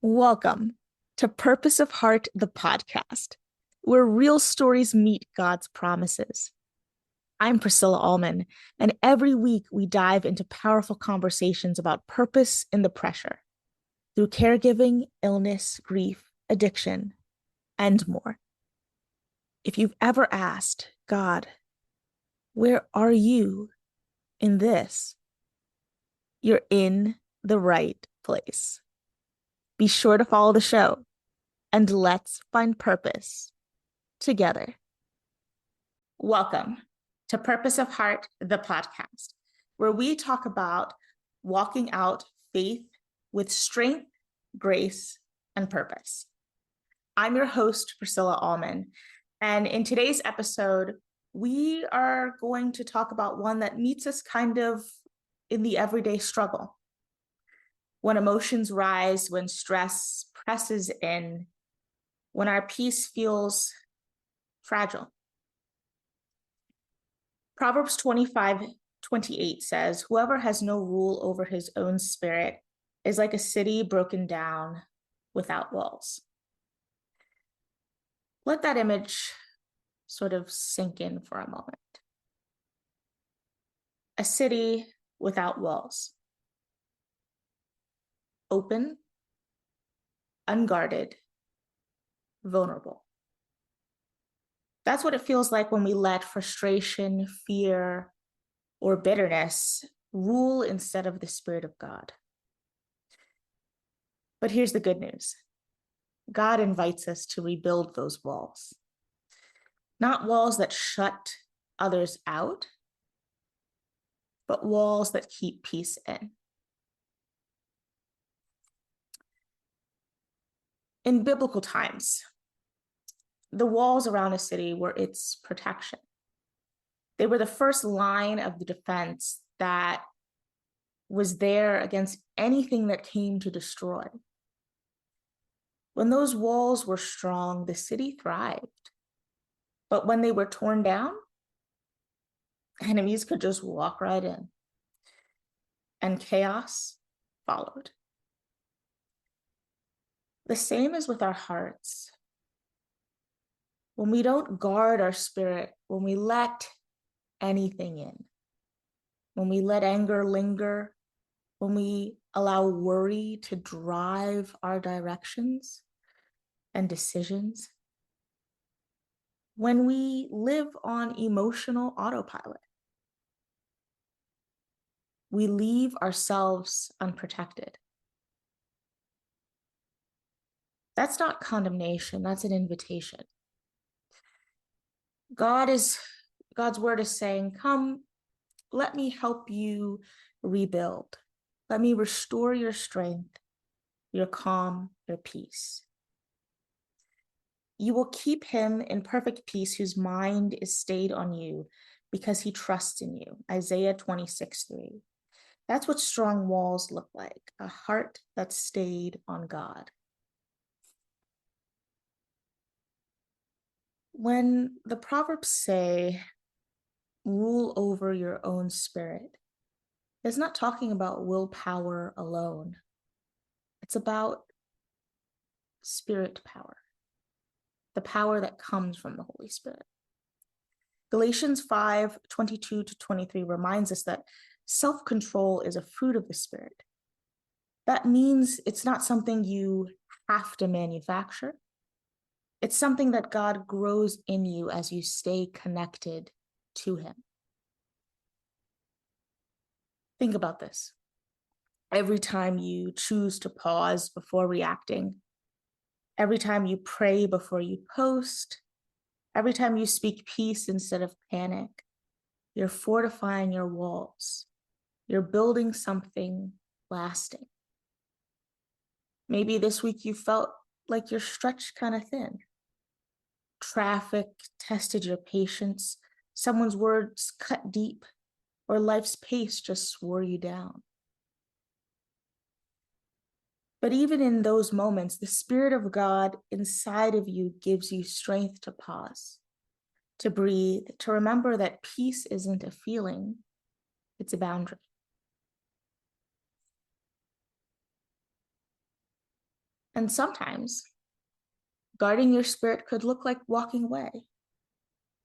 Welcome to Purpose of Heart, the podcast, where real stories meet God's promises. I'm Priscilla Allman, and every week we dive into powerful conversations about purpose in the pressure through caregiving, illness, grief, addiction, and more. If you've ever asked, God, where are you in this? You're in the right place. Be sure to follow the show, and let's find purpose together. Welcome to Purpose of Heart, the podcast, where we talk about walking out faith with strength, grace, and purpose. I'm your host, Priscilla Allman, and in today's episode, we are going to talk about one that meets us kind of in the everyday struggle. When emotions rise, when stress presses in, when our peace feels fragile. Proverbs 25:28 says, "Whoever has no rule over his own spirit is like a city broken down without walls." Let that image sort of sink in for a moment. A city without walls. Open, unguarded, vulnerable. That's what it feels like when we let frustration, fear, or bitterness rule instead of the Spirit of God. But here's the good news. God invites us to rebuild those walls. Not walls that shut others out, but walls that keep peace in. In biblical times, the walls around a city were its protection. They were the first line of the defense that was there against anything that came to destroy. When those walls were strong, the city thrived. But when they were torn down, enemies could just walk right in, and chaos followed. The same is with our hearts. When we don't guard our spirit, when we let anything in, when we let anger linger, when we allow worry to drive our directions and decisions, when we live on emotional autopilot, we leave ourselves unprotected. That's not condemnation, that's an invitation. God's word is saying, come, let me help you rebuild. Let me restore your strength, your calm, your peace. You will keep him in perfect peace whose mind is stayed on you because he trusts in you. Isaiah 26:3. That's what strong walls look like, a heart that's stayed on God. When the Proverbs say, rule over your own spirit, it's not talking about willpower alone. It's about spirit power, the power that comes from the Holy Spirit. Galatians 5:22-23 reminds us that self-control is a fruit of the Spirit. That means it's not something you have to manufacture. It's something that God grows in you as you stay connected to him. Think about this. Every time you choose to pause before reacting, every time you pray before you post, every time you speak peace instead of panic, you're fortifying your walls. You're building something lasting. Maybe this week you felt like you're stretched kind of thin. Traffic tested your patience, someone's words cut deep, or life's pace just wore you down. But even in those moments, the Spirit of God inside of you gives you strength to pause, to breathe, to remember that peace isn't a feeling, it's a boundary. And sometimes guarding your spirit could look like walking away,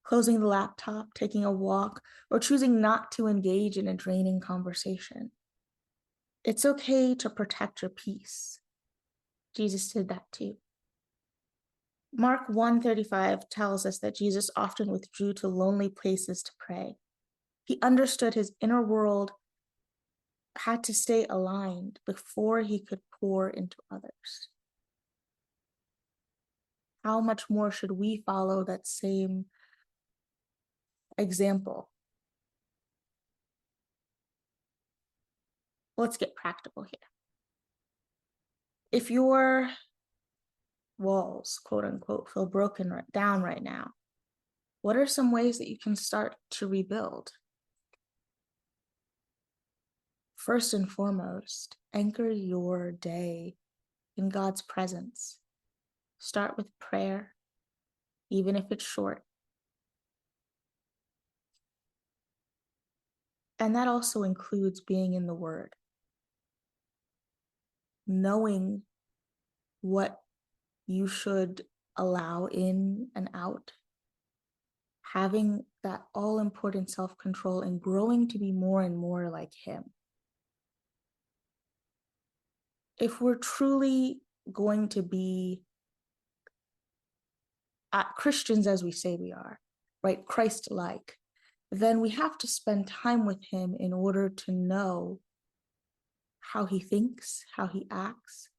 closing the laptop, taking a walk, or choosing not to engage in a draining conversation. It's okay to protect your peace. Jesus did that too. Mark 1:35 tells us that Jesus often withdrew to lonely places to pray. He understood his inner world had to stay aligned before he could pour into others. How much more should we follow that same example? Let's get practical here. If your walls, quote unquote, feel broken down right now, what are some ways that you can start to rebuild? First and foremost, anchor your day in God's presence. Start with prayer, even if it's short. And that also includes being in the Word, knowing what you should allow in and out, having that all-important self-control and growing to be more and more like Him. If we're truly going to be Christians as we say we are, right, Christ-like, then we have to spend time with Him in order to know how He thinks, how He acts,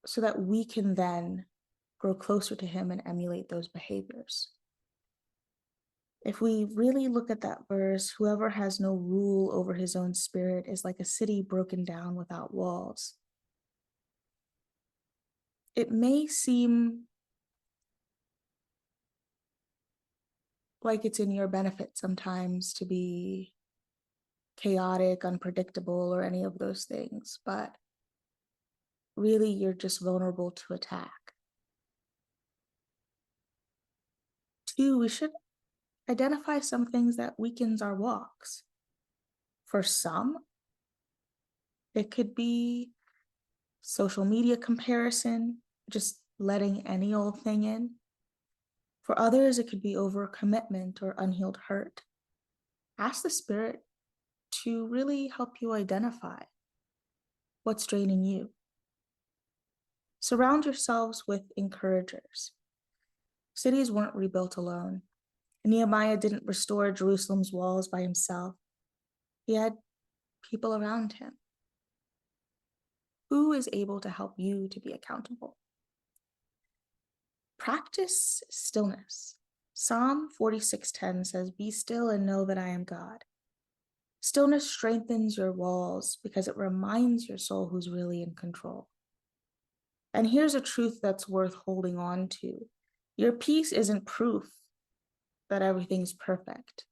so that we can then grow closer to Him and emulate those behaviors. If we really look at that verse, whoever has no rule over his own spirit is like a city broken down without walls. It may seem like it's in your benefit sometimes to be chaotic, unpredictable, or any of those things, but really you're just vulnerable to attack. 2, we should identify some things that weakens our walks. For some, it could be social media comparison, just letting any old thing in. For others, it could be overcommitment or unhealed hurt. Ask the Spirit to really help you identify what's draining you. Surround yourselves with encouragers. Cities weren't rebuilt alone. Nehemiah didn't restore Jerusalem's walls by himself. He had people around him. Who is able to help you to be accountable? Practice stillness. Psalm 46:10 says, "Be still and know that I am God." Stillness strengthens your walls because it reminds your soul who's really in control. And here's a truth that's worth holding on to. Your peace isn't proof that everything's perfect.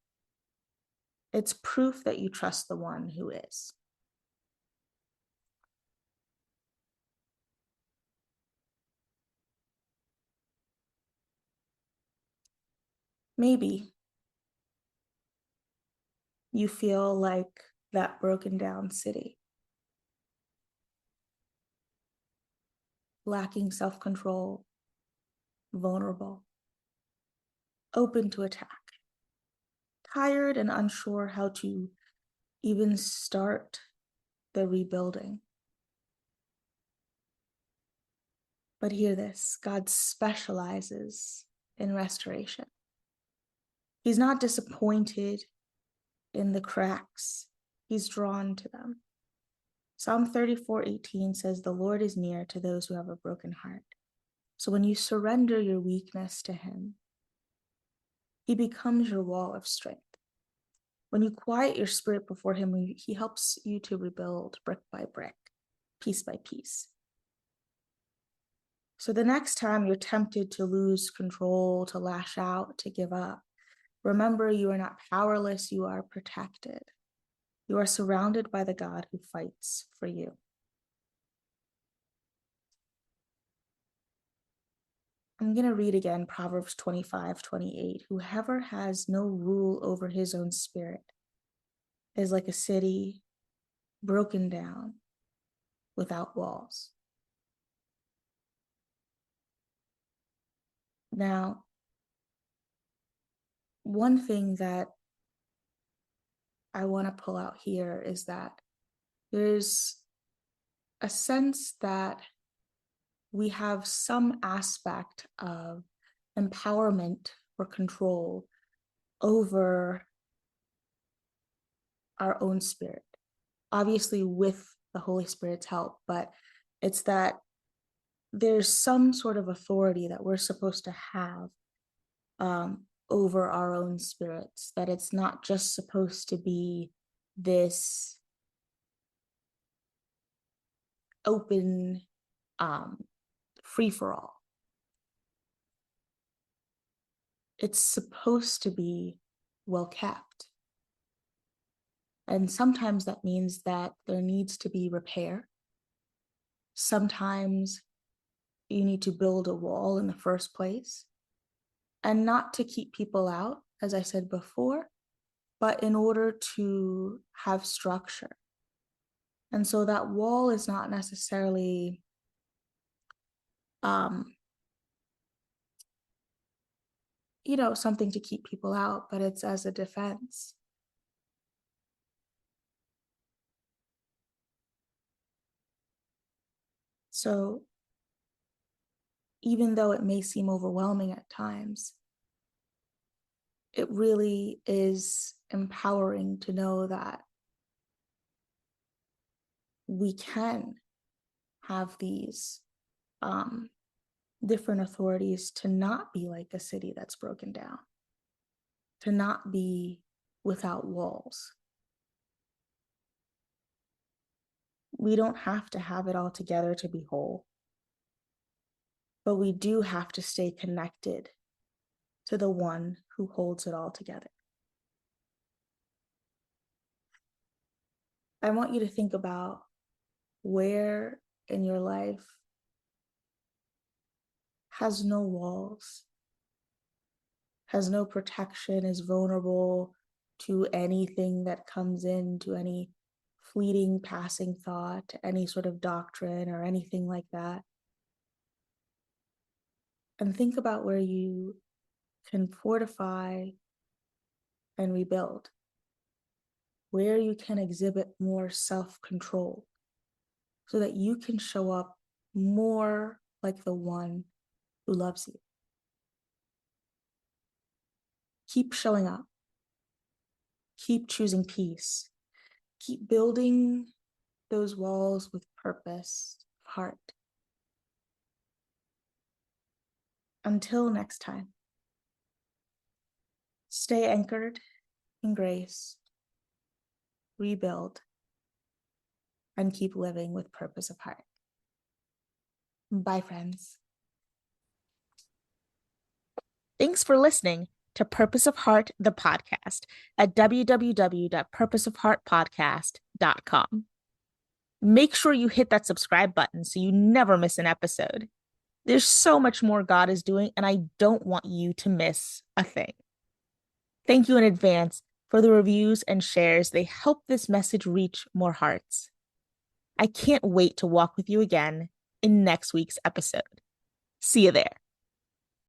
It's proof that you trust the one who is. Maybe you feel like that broken down city, lacking self-control, vulnerable, open to attack, tired and unsure how to even start the rebuilding. But hear this, God specializes in restoration. He's not disappointed in the cracks. He's drawn to them. Psalm 34:18 says, "The Lord is near to those who have a broken heart." So when you surrender your weakness to Him, He becomes your wall of strength. When you quiet your spirit before Him, He helps you to rebuild brick by brick, piece by piece. So the next time you're tempted to lose control, to lash out, to give up, remember you are not powerless, you are protected. You are surrounded by the God who fights for you. I'm going to read again Proverbs 25:28. Whoever has no rule over his own spirit is like a city broken down without walls. Now, one thing that I want to pull out here is that there's a sense that we have some aspect of empowerment or control over our own spirit, obviously with the Holy Spirit's help, but it's that there's some sort of authority that we're supposed to have over our own spirits, that it's not just supposed to be this open free for all. It's supposed to be well kept. And sometimes that means that there needs to be repair. Sometimes you need to build a wall in the first place, and not to keep people out, as I said before, but in order to have structure. And so that wall is not necessarily something to keep people out, but it's as a defense. So even though it may seem overwhelming at times, it really is empowering to know that we can have these different authorities to not be like a city that's broken down, to not be without walls. We don't have to have it all together to be whole, but we do have to stay connected to the one who holds it all together. I want you to think about where in your life has no walls, has no protection, is vulnerable to anything that comes in, to any fleeting passing thought, any sort of doctrine or anything like that. And think about where you can fortify and rebuild, where you can exhibit more self-control so that you can show up more like the one who loves you. Keep showing up. Keep choosing peace. Keep building those walls with purpose, heart. Until next time, stay anchored in grace, rebuild, and keep living with purpose of heart. Bye, friends. Thanks for listening to Purpose of Heart, the podcast at www.purposeofheartpodcast.com. Make sure you hit that subscribe button so you never miss an episode. There's so much more God is doing, and I don't want you to miss a thing. Thank you in advance for the reviews and shares. They help this message reach more hearts. I can't wait to walk with you again in next week's episode. See you there.